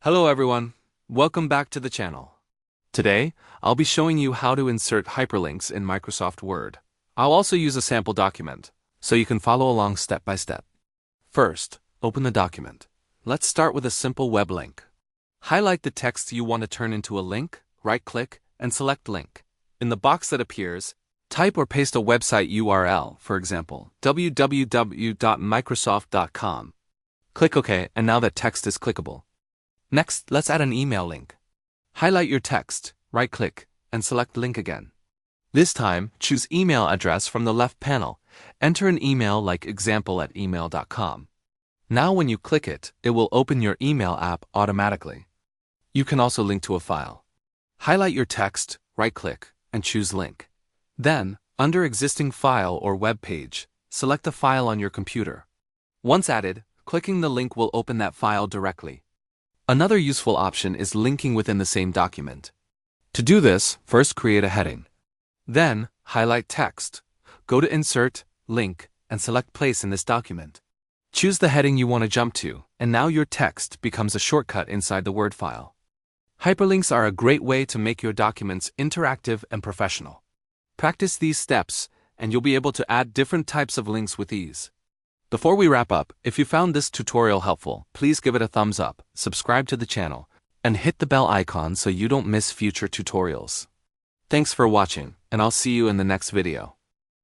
Hello everyone, welcome back to the channel. Today, I'll be showing you how to insert hyperlinks in Microsoft Word. I'll also use a sample document, so you can follow along step by step. First, open the document. Let's start with a simple web link. Highlight the text you want to turn into a link, right-click, and select Link. In the box that appears, type or paste a website URL, for example, www.microsoft.com. Click OK, and now that text is clickable. Next, let's add an email link. Highlight your text, right-click, and select Link again. This time, choose email address from the left panel. Enter an email like example@email.com. Now when you click it, it will open your email app automatically. You can also link to a file. Highlight your text, right-click, and choose Link. Then, under Existing File or Web Page, select the file on your computer. Once added, clicking the link will open that file directly. Another useful option is linking within the same document. To do this, first create a heading. Then, highlight text. Go to Insert, Link, and select Place in this document. Choose the heading you want to jump to, and now your text becomes a shortcut inside the Word file. Hyperlinks are a great way to make your documents interactive and professional. Practice these steps, and you'll be able to add different types of links with ease. Before we wrap up, if you found this tutorial helpful, please give it a thumbs up, subscribe to the channel, and hit the bell icon so you don't miss future tutorials. Thanks for watching, and I'll see you in the next video.